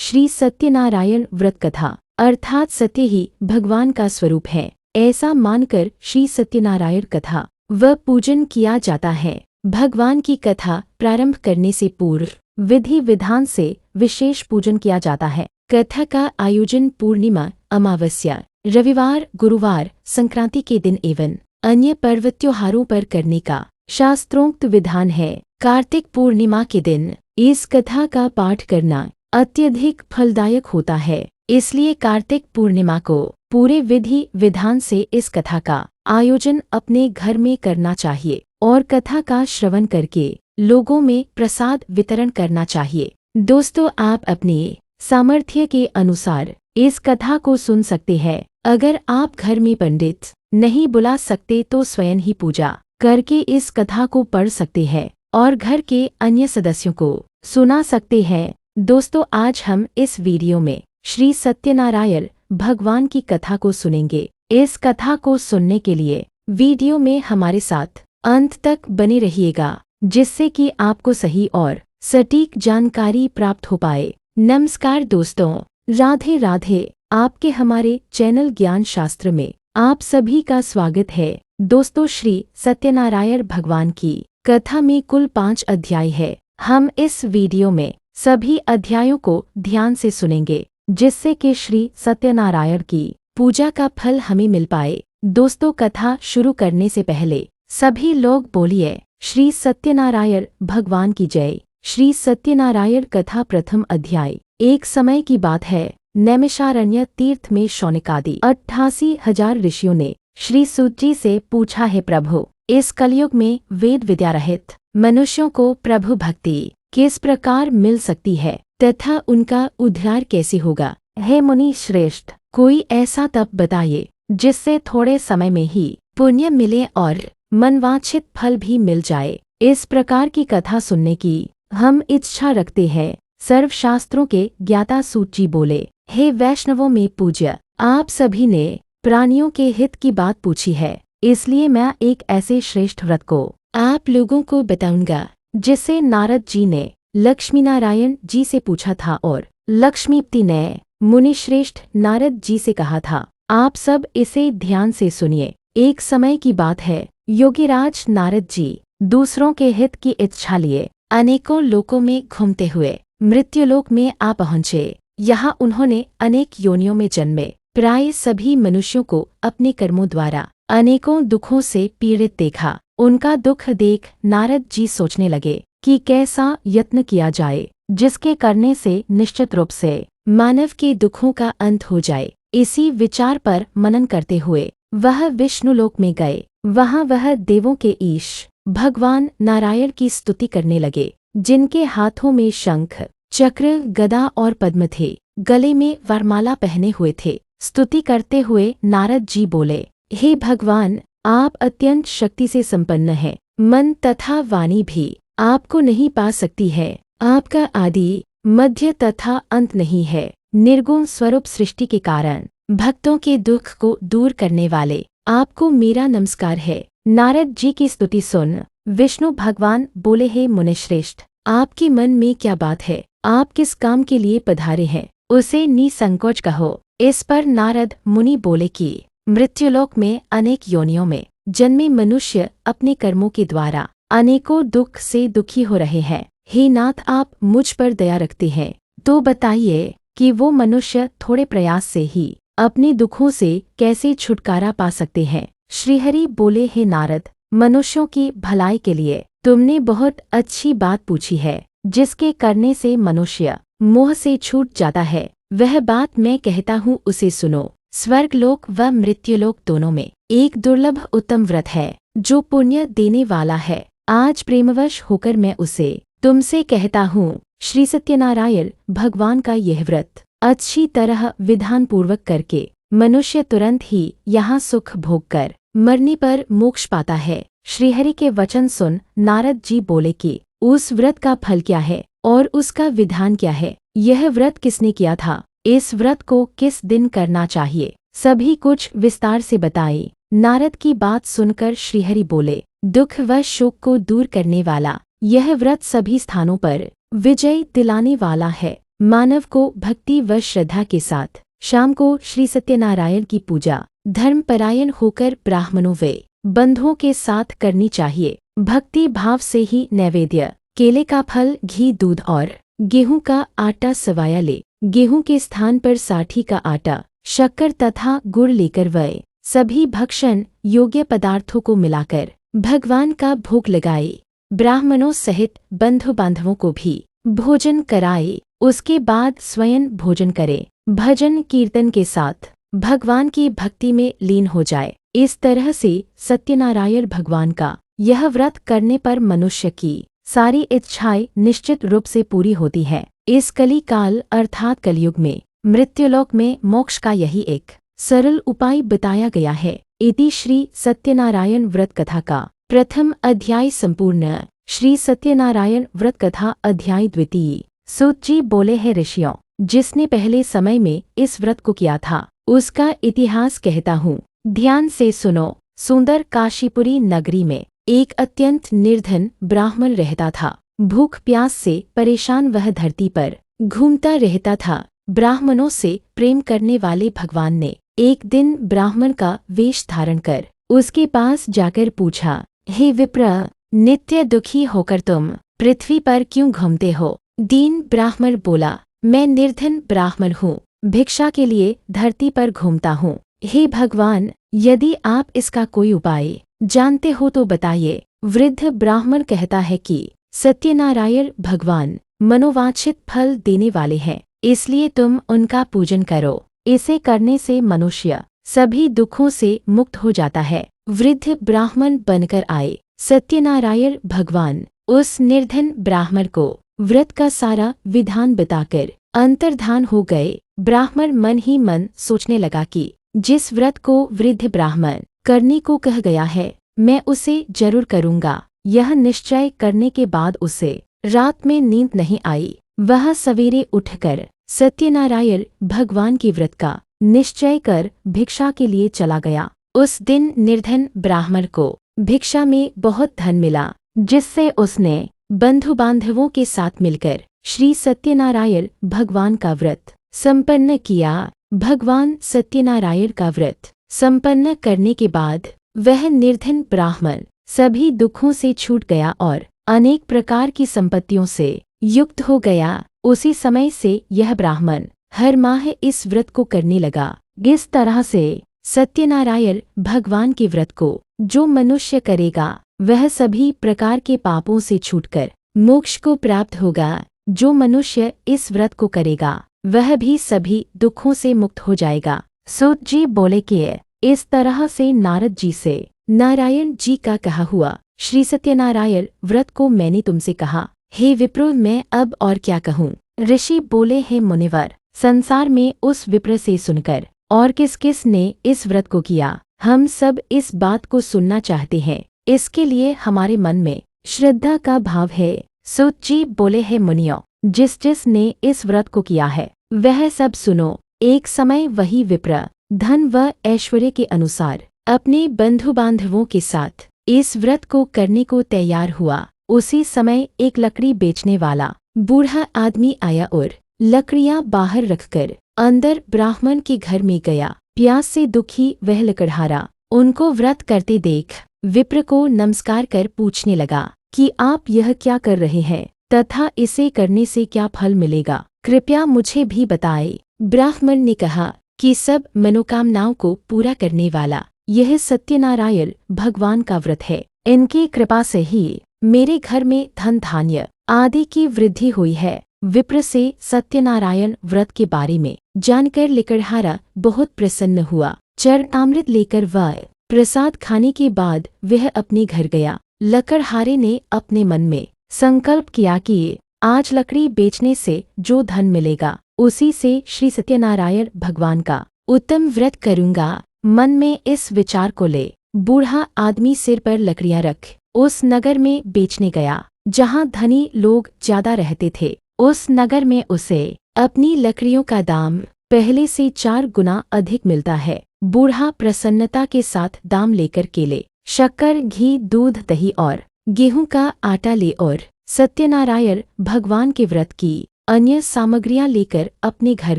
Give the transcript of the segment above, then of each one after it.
श्री सत्यनारायण व्रत कथा अर्थात सत्य ही भगवान का स्वरूप है, ऐसा मानकर श्री सत्यनारायण कथा व पूजन किया जाता है। भगवान की कथा प्रारंभ करने से पूर्व विधि विधान से विशेष पूजन किया जाता है। कथा का आयोजन पूर्णिमा, अमावस्या, रविवार, गुरुवार, संक्रांति के दिन एवं अन्य पर्व त्योहारों पर करने का शास्त्रोक्त विधान है। कार्तिक पूर्णिमा के दिन इस कथा का पाठ करना अत्यधिक फलदायक होता है, इसलिए कार्तिक पूर्णिमा को पूरे विधि विधान से इस कथा का आयोजन अपने घर में करना चाहिए और कथा का श्रवण करके लोगों में प्रसाद वितरण करना चाहिए। दोस्तों, आप अपने सामर्थ्य के अनुसार इस कथा को सुन सकते हैं। अगर आप घर में पंडित नहीं बुला सकते तो स्वयं ही पूजा करके इस कथा को पढ़ सकते हैं और घर के अन्य सदस्यों को सुना सकते हैं। दोस्तों, आज हम इस वीडियो में श्री सत्यनारायण भगवान की कथा को सुनेंगे। इस कथा को सुनने के लिए वीडियो में हमारे साथ अंत तक बने रहिएगा, जिससे कि आपको सही और सटीक जानकारी प्राप्त हो पाए। नमस्कार दोस्तों, राधे राधे। आपके हमारे चैनल ज्ञान शास्त्र में आप सभी का स्वागत है। दोस्तों, श्री सत्यनारायण भगवान की कथा में कुल 5 अध्याय है। हम इस वीडियो में सभी अध्यायों को ध्यान से सुनेंगे, जिससे कि श्री सत्यनारायण की पूजा का फल हमें मिल पाए। दोस्तों, कथा शुरू करने से पहले सभी लोग बोलिए श्री सत्यनारायण भगवान की जय। श्री सत्यनारायण कथा प्रथम अध्याय। एक समय की बात है, नैमिषारण्य तीर्थ में शौनकादि 88,000 ऋषियों ने श्री सूत जी से पूछा है, प्रभु, इस कलयुग में वेद विद्या रहित मनुष्यों को प्रभु भक्ति किस प्रकार मिल सकती है तथा उनका उद्धार कैसे होगा? हे मुनि श्रेष्ठ, कोई ऐसा तप बताइए जिससे थोड़े समय में ही पुण्य मिले और मनवांछित फल भी मिल जाए। इस प्रकार की कथा सुनने की हम इच्छा रखते हैं। सर्वशास्त्रों के ज्ञाता सूत जी बोले, हे वैष्णवों में पूज्य, आप सभी ने प्राणियों के हित की बात पूछी है, इसलिए मैं एक ऐसे श्रेष्ठ व्रत को आप लोगों को बताऊंगा जिसे नारद जी ने लक्ष्मीनारायण जी से पूछा था और लक्ष्मीपति ने मुनिश्रेष्ठ नारद जी से कहा था। आप सब इसे ध्यान से सुनिए। एक समय की बात है, योगीराज नारद जी दूसरों के हित की इच्छा लिए अनेकों लोकों में घूमते हुए मृत्युलोक में आ पहुँचे। यहाँ उन्होंने अनेक योनियों में जन्मे प्राय सभी मनुष्यों को अपने कर्मों द्वारा अनेकों दुखों से पीड़ित देखा। उनका दुख देख नारद जी सोचने लगे कि कैसा यत्न किया जाए जिसके करने से निश्चित रूप से मानव के दुखों का अंत हो जाए। इसी विचार पर मनन करते हुए वह विष्णुलोक में गए। वहाँ वह देवों के ईश भगवान नारायण की स्तुति करने लगे, जिनके हाथों में शंख, चक्र, गदा और पद्म थे, गले में वरमाला पहने हुए थे। स्तुति करते हुए नारद जी बोले, हे भगवान, आप अत्यंत शक्ति से संपन्न हैं। मन तथा वाणी भी आपको नहीं पा सकती है। आपका आदि, मध्य तथा अंत नहीं है। निर्गुण स्वरूप सृष्टि के कारण भक्तों के दुख को दूर करने वाले आपको मेरा नमस्कार है। नारद जी की स्तुति सुन विष्णु भगवान बोले, हे मुनिश्रेष्ठ, आपके मन में क्या बात है? आप किस काम के लिए पधारे हैं? उसे निसंकोच कहो। इस पर नारद मुनि बोले कि मृत्युलोक में अनेक योनियों में जन्मे मनुष्य अपने कर्मों के द्वारा अनेकों दुख से दुखी हो रहे हैं। हे नाथ, आप मुझ पर दया रखते हैं तो बताइए कि वो मनुष्य थोड़े प्रयास से ही अपने दुखों से कैसे छुटकारा पा सकते हैं? श्रीहरि बोले, हे नारद, मनुष्यों की भलाई के लिए तुमने बहुत अच्छी बात पूछी है। जिसके करने से मनुष्य मोह से छूट जाता है, वह बात मैं कहता हूँ, उसे सुनो। स्वर्गलोक व मृत्युलोक दोनों में एक दुर्लभ उत्तम व्रत है जो पुण्य देने वाला है। आज प्रेमवश होकर मैं उसे तुमसे कहता हूँ। श्री सत्यनारायण भगवान का यह व्रत अच्छी तरह विधान पूर्वक करके मनुष्य तुरंत ही यहाँ सुख भोग कर मरने पर मोक्ष पाता है। श्रीहरि के वचन सुन नारद जी बोले कि उस व्रत का फल क्या है और उसका विधान क्या है? यह व्रत किसने किया था? इस व्रत को किस दिन करना चाहिए? सभी कुछ विस्तार से बताए। नारद की बात सुनकर श्रीहरि बोले, दुख व शोक को दूर करने वाला यह व्रत सभी स्थानों पर विजय दिलाने वाला है। मानव को भक्ति व श्रद्धा के साथ शाम को श्री सत्यनारायण की पूजा धर्मपरायण होकर ब्राह्मणों व बंधुओं के साथ करनी चाहिए। भक्ति भाव से ही नैवेद्य केले का फल, घी, दूध और गेहूं का आटा सवाया ले। गेहूं के स्थान पर साठी का आटा, शक्कर तथा गुड़ लेकर वह सभी भक्षण योग्य पदार्थों को मिलाकर भगवान का भोग लगाए। ब्राह्मणों सहित बंधु बांधवों को भी भोजन कराए। उसके बाद स्वयं भोजन करे। भजन कीर्तन के साथ भगवान की भक्ति में लीन हो जाए। इस तरह से सत्यनारायण भगवान का यह व्रत करने पर मनुष्य की सारी इच्छाएं निश्चित रूप से पूरी होती है। इस कली काल अर्थात कलयुग में मृत्युलोक में मोक्ष का यही एक सरल उपाय बताया गया है। इति श्री सत्यनारायण व्रत कथा का प्रथम अध्याय संपूर्ण। श्री सत्यनारायण व्रत कथा अध्याय द्वितीय। सूत जी बोले हैं, ऋषियों, जिसने पहले समय में इस व्रत को किया था उसका इतिहास कहता हूँ, ध्यान से सुनो। सुंदर काशीपुरी नगरी में एक अत्यंत निर्धन ब्राह्मण रहता था। भूख प्यास से परेशान वह धरती पर घूमता रहता था। ब्राह्मणों से प्रेम करने वाले भगवान ने एक दिन ब्राह्मण का वेश धारण कर उसके पास जाकर पूछा, हे विप्र, नित्य दुखी होकर तुम पृथ्वी पर क्यों घूमते हो? दीन ब्राह्मण बोला, मैं निर्धन ब्राह्मण हूँ, भिक्षा के लिए धरती पर घूमता हूँ। हे भगवान, यदि आप इसका कोई उपाय जानते हो तो बताइए। वृद्ध ब्राह्मण कहता है कि सत्यनारायण भगवान मनोवांछित फल देने वाले हैं, इसलिए तुम उनका पूजन करो। इसे करने से मनुष्य सभी दुखों से मुक्त हो जाता है। वृद्ध ब्राह्मण बनकर आए सत्यनारायण भगवान उस निर्धन ब्राह्मण को व्रत का सारा विधान बताकर अंतर्धान हो गए। ब्राह्मण मन ही मन सोचने लगा कि जिस व्रत को वृद्ध ब्राह्मण करने को कह गया है, मैं उसे जरूर करूँगा। यह निश्चय करने के बाद उसे रात में नींद नहीं आई। वह सवेरे उठकर सत्यनारायण भगवान के व्रत का निश्चय कर भिक्षा के लिए चला गया। उस दिन निर्धन ब्राह्मण को भिक्षा में बहुत धन मिला, जिससे उसने बंधु बांधवों के साथ मिलकर श्री सत्यनारायण भगवान का व्रत संपन्न किया। भगवान सत्यनारायण का व्रत संपन्न करने के बाद वह निर्धन ब्राह्मण सभी दुखों से छूट गया और अनेक प्रकार की संपत्तियों से युक्त हो गया। उसी समय से यह ब्राह्मण हर माह इस व्रत को करने लगा। इस तरह से सत्यनारायण भगवान के व्रत को जो मनुष्य करेगा वह सभी प्रकार के पापों से छूटकर मोक्ष को प्राप्त होगा। जो मनुष्य इस व्रत को करेगा वह भी सभी दुखों से मुक्त हो जाएगा। सूत जी बोले कि इस तरह से नारद जी से नारायण जी का कहा हुआ श्री सत्यनारायण व्रत को मैंने तुमसे कहा। हे विप्र, मैं अब और क्या कहूँ? ऋषि बोले हैं, मुनिवर, संसार में उस विप्र से सुनकर और किस किस ने इस व्रत को किया, हम सब इस बात को सुनना चाहते हैं। इसके लिए हमारे मन में श्रद्धा का भाव है। सूत जी बोले हैं, मुनियों, जिस जिस ने इस व्रत को किया है वह सब सुनो। एक समय वही विप्र धन व ऐश्वर्य के अनुसार अपने बंधु बांधवों के साथ इस व्रत को करने को तैयार हुआ। उसी समय एक लकड़ी बेचने वाला बूढ़ा आदमी आया और लकड़ियां बाहर रखकर अंदर ब्राह्मण के घर में गया। प्यास से दुखी वह लकड़हारा उनको व्रत करते देख विप्र को नमस्कार कर पूछने लगा कि आप यह क्या कर रहे हैं तथा इसे करने से क्या फल मिलेगा, कृपया मुझे भी बताएं। ब्राह्मण ने कहा कि सब मनोकामनाओं को पूरा करने वाला यह सत्यनारायण भगवान का व्रत है। इनकी कृपा से ही मेरे घर में धन धान्य आदि की वृद्धि हुई है। विप्र से सत्यनारायण व्रत के बारे में जानकर लकड़हारा बहुत प्रसन्न हुआ। चरणामृत लेकर वह प्रसाद खाने के बाद वह अपने घर गया। लकड़हारे ने अपने मन में संकल्प किया कि आज लकड़ी बेचने से जो धन मिलेगा उसी से श्री सत्यनारायण भगवान का उत्तम व्रत करूंगा। मन में इस विचार को ले बूढ़ा आदमी सिर पर लकड़ियां रख उस नगर में बेचने गया जहां धनी लोग ज्यादा रहते थे। उस नगर में उसे अपनी लकड़ियों का दाम पहले से 4 गुना अधिक मिलता है। बूढ़ा प्रसन्नता के साथ दाम लेकर केले, शक्कर, घी, दूध, दही और गेहूं का आटा ले और सत्यनारायण भगवान के व्रत की अन्य सामग्रियां लेकर अपने घर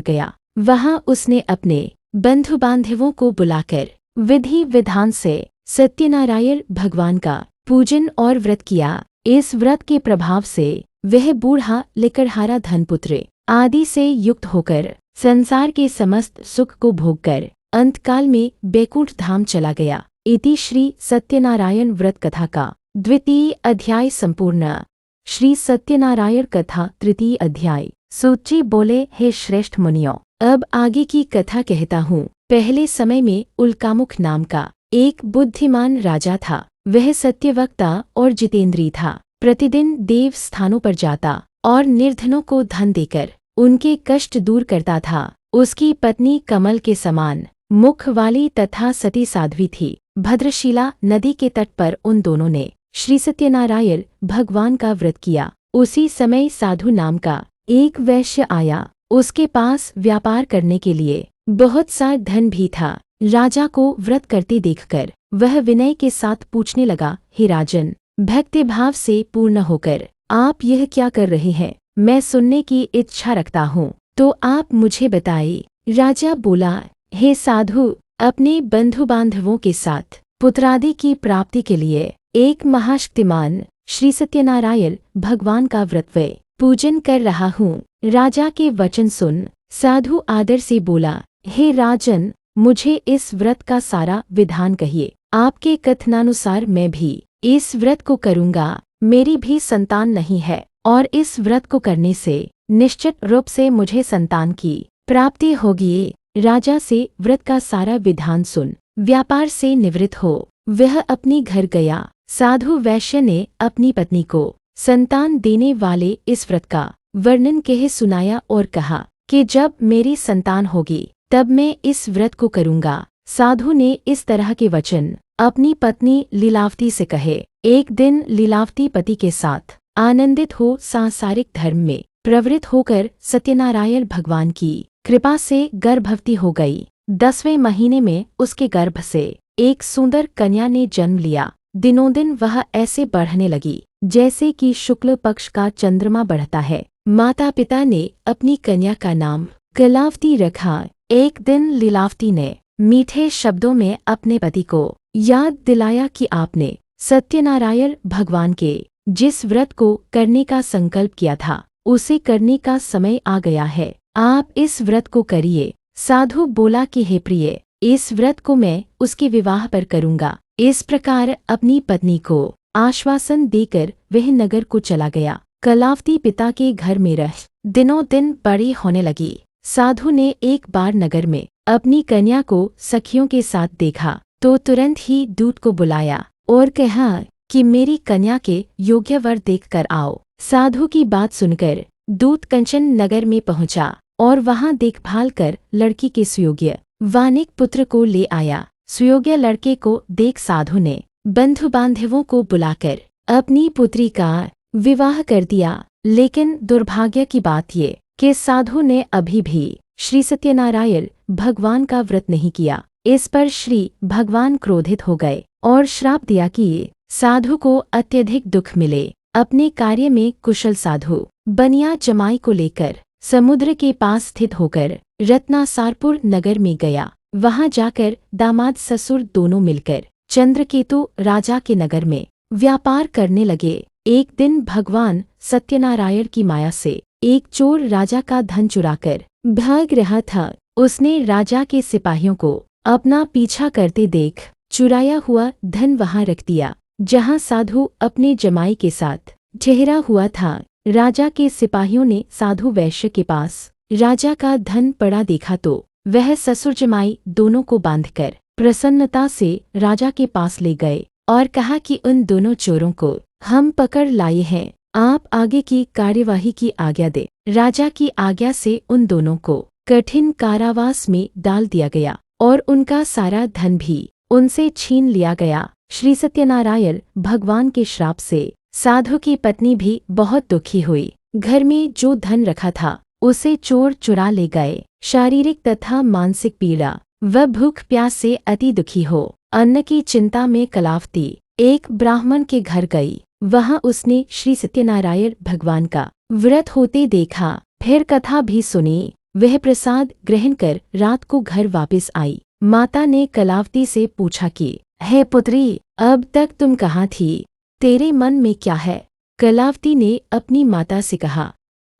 गया। वहां उसने अपने बंधु बांधवों को बुलाकर विधि विधान से सत्यनारायण भगवान का पूजन और व्रत किया। इस व्रत के प्रभाव से वह बूढ़ा लकड़हारा धनपुत्र आदि से युक्त होकर संसार के समस्त सुख को भोगकर अंतकाल में बैकुंठ धाम चला गया। इति श्री सत्यनारायण व्रत कथा का द्वितीय अध्याय संपूर्ण। श्री सत्यनारायण कथा तृतीय अध्याय। सूची बोले, हे श्रेष्ठ मुनियों, अब आगे की कथा कहता हूँ। पहले समय में उल्कामुख नाम का एक बुद्धिमान राजा था। वह सत्यवक्ता और जितेंद्रीय था। प्रतिदिन देव स्थानों पर जाता और निर्धनों को धन देकर उनके कष्ट दूर करता था। उसकी पत्नी कमल के समान मुख वाली तथा सती साध्वी थी। भद्रशिला नदी के तट पर उन दोनों ने श्री सत्यनारायण भगवान का व्रत किया। उसी समय साधु नाम का एक वैश्य आया। उसके पास व्यापार करने के लिए बहुत सा धन भी था। राजा को व्रत करते देखकर वह विनय के साथ पूछने लगा, हे राजन, भक्तिभाव से पूर्ण होकर आप यह क्या कर रहे हैं? मैं सुनने की इच्छा रखता हूँ, तो आप मुझे बताइए। राजा बोला, हे साधु, अपने बंधु बांधवों के साथ पुत्रादि की प्राप्ति के लिए एक महाशक्तिमान श्री सत्यनारायण भगवान का व्रत व पूजन कर रहा हूँ। राजा के वचन सुन साधु आदर से बोला, हे राजन, मुझे इस व्रत का सारा विधान कहिए। आपके कथनानुसार मैं भी इस व्रत को करूँगा। मेरी भी संतान नहीं है और इस व्रत को करने से निश्चित रूप से मुझे संतान की प्राप्ति होगी। राजा से व्रत का सारा विधान सुन व्यापार से निवृत्त हो वह अपने घर गया। साधु वैश्य ने अपनी पत्नी को संतान देने वाले इस व्रत का वर्णन कह सुनाया और कहा कि जब मेरी संतान होगी तब मैं इस व्रत को करूँगा। साधु ने इस तरह के वचन अपनी पत्नी लीलावती से कहे। एक दिन लीलावती पति के साथ आनंदित हो सांसारिक धर्म में प्रवृत्त होकर सत्यनारायण भगवान की कृपा से गर्भवती हो गई। 10वें महीने में उसके गर्भ से एक सुंदर कन्या ने जन्म लिया। दिनों दिन वह ऐसे बढ़ने लगी जैसे कि शुक्ल पक्ष का चंद्रमा बढ़ता है। माता पिता ने अपनी कन्या का नाम कलावती रखा। एक दिन लीलावती ने मीठे शब्दों में अपने पति को याद दिलाया कि आपने सत्यनारायण भगवान के जिस व्रत को करने का संकल्प किया था उसे करने का समय आ गया है। आप इस व्रत को करिए। साधु बोला कि हे प्रिय, इस व्रत को मैं उसके विवाह पर करूँगा। इस प्रकार अपनी पत्नी को आश्वासन देकर वह नगर को चला गया। कलावती पिता के घर में रह दिनों दिन बड़ी होने लगी। साधु ने एक बार नगर में अपनी कन्या को सखियों के साथ देखा तो तुरंत ही दूत को बुलाया और कहा कि मेरी कन्या के योग्य वर देख कर आओ। साधु की बात सुनकर दूत कंचन नगर में पहुंचा और वहां देखभाल कर लड़की के सुयोग्य वानिक पुत्र को ले आया। सुयोग्य लड़के को देख साधु ने बंधु बांधवों को बुलाकर अपनी पुत्री का विवाह कर दिया। लेकिन दुर्भाग्य की बात ये कि साधु ने अभी भी श्री सत्यनारायण भगवान का व्रत नहीं किया। इस पर श्री भगवान क्रोधित हो गए और श्राप दिया कि साधु को अत्यधिक दुख मिले। अपने कार्य में कुशल साधु बनिया जमाई को लेकर समुद्र के पास स्थित होकर रत्नासारपुर नगर में गया। वहां जाकर दामाद ससुर दोनों मिलकर चंद्रकेतु राजा के नगर में व्यापार करने लगे। एक दिन भगवान सत्यनारायण की माया से एक चोर राजा का धन चुराकर भाग रहा था। उसने राजा के सिपाहियों को अपना पीछा करते देख चुराया हुआ धन वहां रख दिया जहां साधु अपने जमाई के साथ ठहरा हुआ था। राजा के सिपाहियों ने साधु वैश्य के पास राजा का धन पड़ा देखा तो वह ससुर जमाई दोनों को बांधकर प्रसन्नता से राजा के पास ले गए और कहा कि उन दोनों चोरों को हम पकड़ लाए हैं, आप आगे की कार्यवाही की आज्ञा दे। राजा की आज्ञा से उन दोनों को कठिन कारावास में डाल दिया गया और उनका सारा धन भी उनसे छीन लिया गया। श्री सत्यनारायण भगवान के श्राप से साधु की पत्नी भी बहुत दुखी हुई। घर में जो धन रखा था उसे चोर चुरा ले गए। शारीरिक तथा मानसिक पीड़ा व भूख प्यास से अति दुखी हो अन्न की चिंता में कलावती एक ब्राह्मण के घर गई। वहां उसने श्री सत्यनारायण भगवान का व्रत होते देखा। फिर कथा भी सुनी। वह प्रसाद ग्रहण कर रात को घर वापस आई। माता ने कलावती से पूछा कि हे पुत्री, अब तक तुम कहाँ थी? तेरे मन में क्या है? कलावती ने अपनी माता से कहा,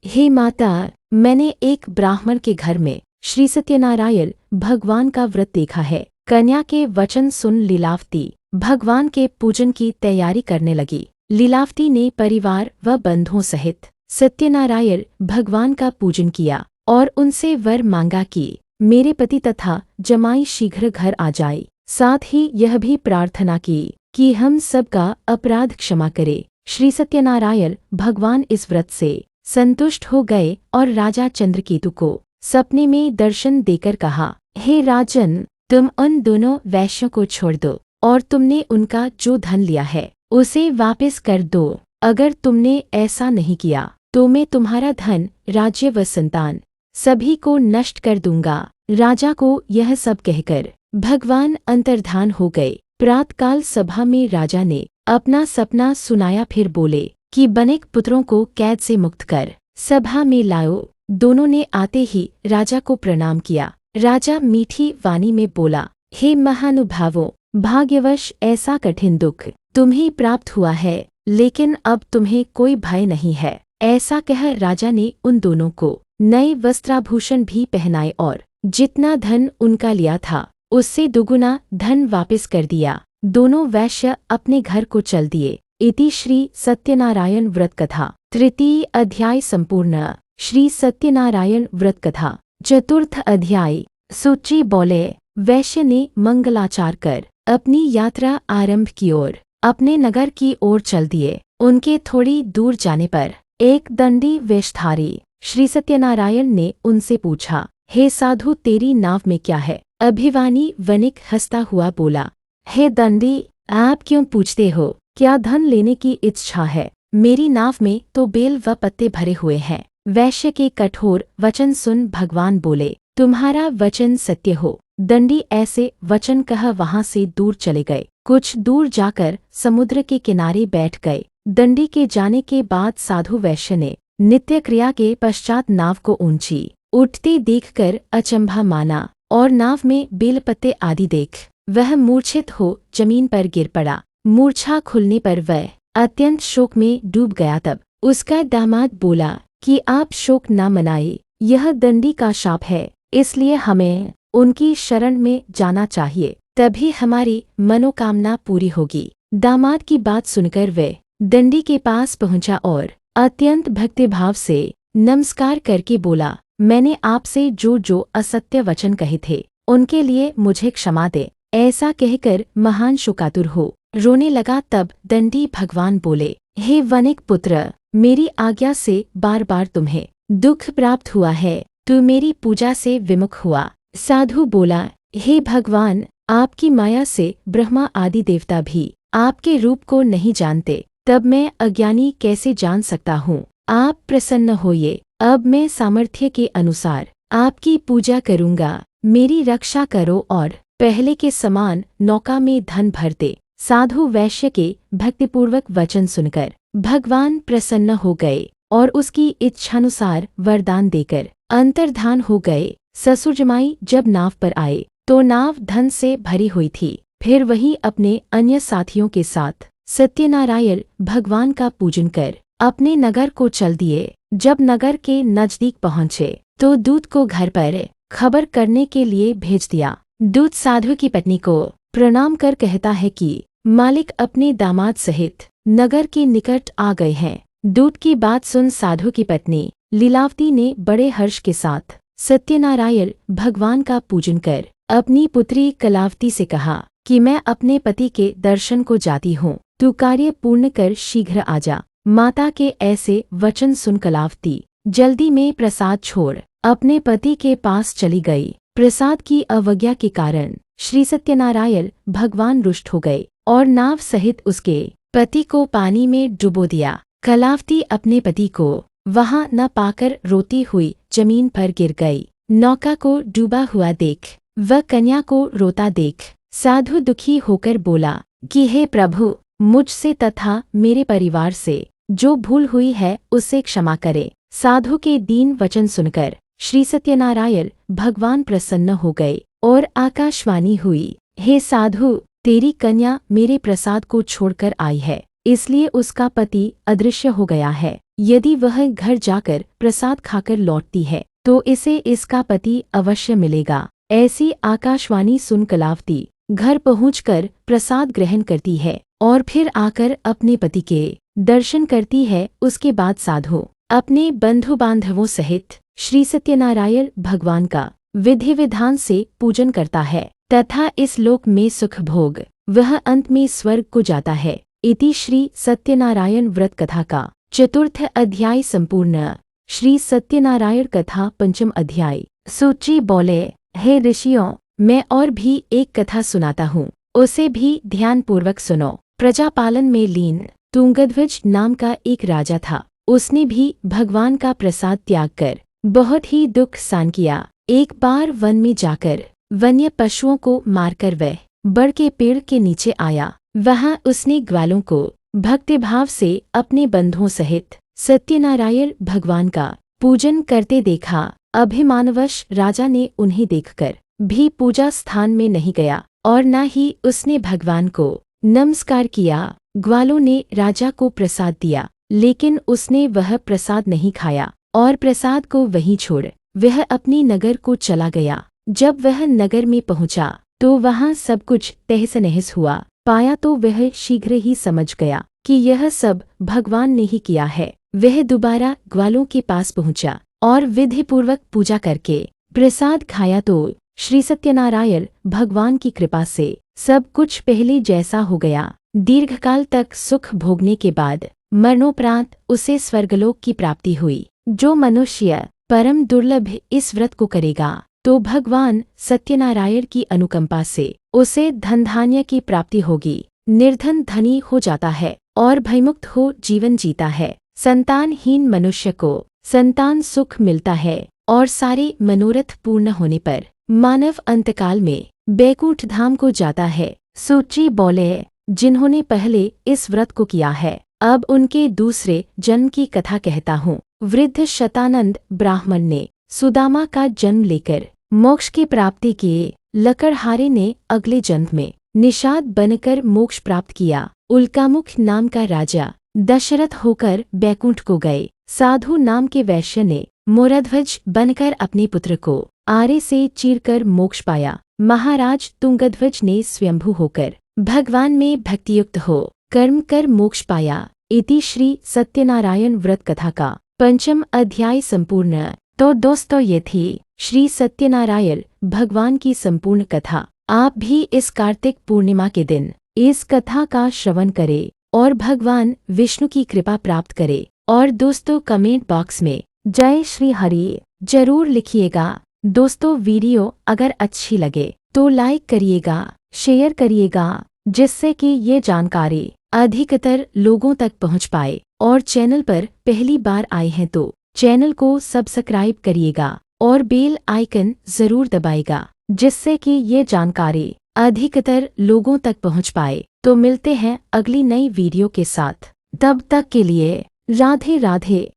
हे माता, मैंने एक ब्राह्मण के घर में श्री सत्यनारायण भगवान का व्रत देखा है। कन्या के वचन सुन लीलावती भगवान के पूजन की तैयारी करने लगी। लीलावती ने परिवार व बंधुओं सहित सत्यनारायण भगवान का पूजन किया और उनसे वर मांगा कि मेरे पति तथा जमाई शीघ्र घर आ जाए। साथ ही यह भी प्रार्थना की कि हम सबका अपराध क्षमा करे। श्री सत्यनारायण भगवान इस व्रत से संतुष्ट हो गए और राजा चंद्रकेतु को सपने में दर्शन देकर कहा, हे राजन, तुम उन दोनों वैश्यों को छोड़ दो और तुमने उनका जो धन लिया है उसे वापस कर दो। अगर तुमने ऐसा नहीं किया तो मैं तुम्हारा धन, राज्य व संतान सभी को नष्ट कर दूंगा। राजा को यह सब कहकर भगवान अंतर्धान हो गए। प्रातःकाल सभा में राजा ने अपना सपना सुनाया। फिर बोले कि बनेक पुत्रों को कैद से मुक्त कर सभा में लाओ। दोनों ने आते ही राजा को प्रणाम किया। राजा मीठी वाणी में बोला, हे महानुभावों, भाग्यवश ऐसा कठिन दुख तुम्हें प्राप्त हुआ है, लेकिन अब तुम्हें कोई भय नहीं है। ऐसा कह राजा ने उन दोनों को नए वस्त्राभूषण भी पहनाए और जितना धन उनका लिया था उससे दुगुना धन वापस कर दिया। दोनों वैश्य अपने घर को चल दिए। इति श्री सत्यनारायण व्रत कथा तृतीय अध्याय संपूर्ण। श्री सत्यनारायण व्रत कथा चतुर्थ अध्याय। सूची बोले, वैश्य ने मंगलाचार कर अपनी यात्रा आरंभ की और अपने नगर की ओर चल दिए। उनके थोड़ी दूर जाने पर एक दंडी वेशधारी श्री सत्यनारायण ने उनसे पूछा, हे साधु, तेरी नाव में क्या है? अभिमानी वणिक हंसता हुआ बोला, हे दंडी, आप क्यों पूछते हो? क्या धन लेने की इच्छा है? मेरी नाव में तो बेल व पत्ते भरे हुए हैं। वैश्य के कठोर वचन सुन भगवान बोले, तुम्हारा वचन सत्य हो। दंडी ऐसे वचन कह वहां से दूर चले गए। कुछ दूर जाकर समुद्र के किनारे बैठ गए। दंडी के जाने के बाद साधु वैश्य ने नित्य क्रिया के पश्चात नाव को ऊंची उठती देखकर अचंभा माना और नाव में बेलपत्ते आदि देख वह मूर्छित हो जमीन पर गिर पड़ा। मूर्छा खुलने पर वह अत्यंत शोक में डूब गया। तब उसका दामाद बोला कि आप शोक न मनाए, यह दंडी का शाप है, इसलिए हमें उनकी शरण में जाना चाहिए, तभी हमारी मनोकामना पूरी होगी। दामाद की बात सुनकर वह दंडी के पास पहुंचा और अत्यंत भक्तिभाव से नमस्कार करके बोला, मैंने आपसे जो जो असत्य वचन कहे थे उनके लिए मुझे क्षमा दे। ऐसा कहकर महान शोकातुर हो रोने लगा। तब दंडी भगवान बोले, हे वणिक पुत्र, मेरी आज्ञा से बार बार तुम्हें दुख प्राप्त हुआ है, तू मेरी पूजा से विमुख हुआ। साधु बोला, हे भगवान, आपकी माया से ब्रह्मा आदि देवता भी आपके रूप को नहीं जानते, तब मैं अज्ञानी कैसे जान सकता हूँ? आप प्रसन्न होइए, अब मैं सामर्थ्य के अनुसार आपकी पूजा करूँगा। मेरी रक्षा करो और पहले के समान नौका में धन भर दे। साधु वैश्य के भक्तिपूर्वक वचन सुनकर भगवान प्रसन्न हो गए और उसकी इच्छानुसार वरदान देकर अंतर्धान हो गए। ससुर जमाई जब नाव पर आए तो नाव धन से भरी हुई थी। फिर वही अपने अन्य साथियों के साथ सत्यनारायण भगवान का पूजन कर अपने नगर को चल दिए। जब नगर के नजदीक पहुँचे तो दूत को घर पर खबर करने के लिए भेज दिया। दूत साधु की पत्नी को प्रणाम कर कहता है कि मालिक अपने दामाद सहित नगर के निकट आ गए हैं। दूत की बात सुन साधु की पत्नी लीलावती ने बड़े हर्ष के साथ सत्यनारायण भगवान का पूजन कर अपनी पुत्री कलावती से कहा कि मैं अपने पति के दर्शन को जाती हूँ, तू कार्य पूर्ण कर शीघ्र आजा। माता के ऐसे वचन सुन कलावती जल्दी में प्रसाद छोड़ अपने पति के पास चली गई। प्रसाद की अवज्ञा के कारण श्री सत्यनारायण भगवान रुष्ट हो गए और नाव सहित उसके पति को पानी में डुबो दिया। कलावती अपने पति को वहां न पाकर रोती हुई जमीन पर गिर गई। नौका को डूबा हुआ देख वह कन्या को रोता देख साधु दुखी होकर बोला कि हे प्रभु, मुझसे तथा मेरे परिवार से जो भूल हुई है उसे क्षमा करे। साधु के दीन वचन सुनकर श्री सत्यनारायण भगवान प्रसन्न हो गए और आकाशवाणी हुई, हे साधु, तेरी कन्या मेरे प्रसाद को छोड़कर आई है, इसलिए उसका पति अदृश्य हो गया है। यदि वह घर जाकर प्रसाद खाकर लौटती है तो इसे इसका पति अवश्य मिलेगा। ऐसी आकाशवाणी सुन कलावती घर पहुंचकर प्रसाद ग्रहण करती है और फिर आकर अपने पति के दर्शन करती है। उसके बाद साधु अपने बंधु बांधवों सहित श्री सत्यनारायण भगवान का विधि विधान से पूजन करता है तथा इस लोक में सुख भोग वह अंत में स्वर्ग को जाता है। इति श्री सत्यनारायण व्रत कथा का चतुर्थ अध्याय संपूर्ण। श्री सत्यनारायण कथा पंचम अध्याय। सूची बोले, हे ऋषियों, मैं और भी एक कथा सुनाता हूँ, उसे भी ध्यानपूर्वक सुनो। प्रजापालन में लीन तुंगध्वज नाम का एक राजा था। उसने भी भगवान का प्रसाद त्याग कर बहुत ही दुख सहन किया। एक बार वन में जाकर वन्य पशुओं को मारकर वह बड़ के पेड़ के नीचे आया। वहां उसने ग्वालों को भक्तिभाव से अपने बंधुओं सहित सत्यनारायण भगवान का पूजन करते देखा। अभिमानवश राजा ने उन्हें देखकर भी पूजा स्थान में नहीं गया और न ही उसने भगवान को नमस्कार किया। ग्वालों ने राजा को प्रसाद दिया, लेकिन उसने वह प्रसाद नहीं खाया और प्रसाद को वहीं छोड़ वह अपनी नगर को चला गया। जब वह नगर में पहुंचा तो वहां सब कुछ तहस नहस हुआ पाया तो वह शीघ्र ही समझ गया कि यह सब भगवान ने ही किया है। वह दोबारा ग्वालों के पास पहुंचा और विधिपूर्वक पूजा करके प्रसाद खाया तो श्री सत्यनारायण भगवान की कृपा से सब कुछ पहले जैसा हो गया। दीर्घकाल तक सुख भोगने के बाद मरणोपरांत उसे स्वर्गलोक की प्राप्ति हुई। जो मनुष्य परम दुर्लभ इस व्रत को करेगा तो भगवान सत्यनारायण की अनुकंपा से उसे धन धान्य की प्राप्ति होगी। निर्धन धनी हो जाता है और भयमुक्त हो जीवन जीता है। संतानहीन मनुष्य को संतान सुख मिलता है और सारे मनोरथ पूर्ण होने पर मानव अंतकाल में बैकुंठ धाम को जाता है। सूची बोले, जिन्होंने पहले इस व्रत को किया है, अब उनके दूसरे जन्म की कथा कहता हूँ। वृद्ध शतानंद ब्राह्मण ने सुदामा का जन्म लेकर मोक्ष की प्राप्ति किए। लकड़हारे ने अगले जन्म में निषाद बनकर मोक्ष प्राप्त किया। उल्कामुख नाम का राजा दशरथ होकर बैकुंठ को गए। साधु नाम के वैश्य ने मोरध्वज बनकर अपने पुत्र को आरे से चीरकर मोक्ष पाया। महाराज तुंगध्वज ने स्वयंभू होकर भगवान में भक्तियुक्त हो कर्म कर मोक्ष पाया। इति श्री सत्यनारायण व्रत कथा का पंचम अध्याय संपूर्ण। तो दोस्तों, ये थी श्री सत्यनारायण भगवान की संपूर्ण कथा। आप भी इस कार्तिक पूर्णिमा के दिन इस कथा का श्रवण करें और भगवान विष्णु की कृपा प्राप्त करें। और दोस्तों, कमेंट बॉक्स में जय श्री हरि जरूर लिखिएगा। दोस्तों, वीडियो अगर अच्छी लगे तो लाइक करिएगा, शेयर करिएगा, जिससे कि ये जानकारी अधिकतर लोगों तक पहुंच पाए। और चैनल पर पहली बार आए हैं तो चैनल को सब्सक्राइब करिएगा और बेल आइकन जरूर दबाएगा, जिससे कि ये जानकारी अधिकतर लोगों तक पहुंच पाए। तो मिलते हैं अगली नई वीडियो के साथ। तब तक के लिए राधे राधे।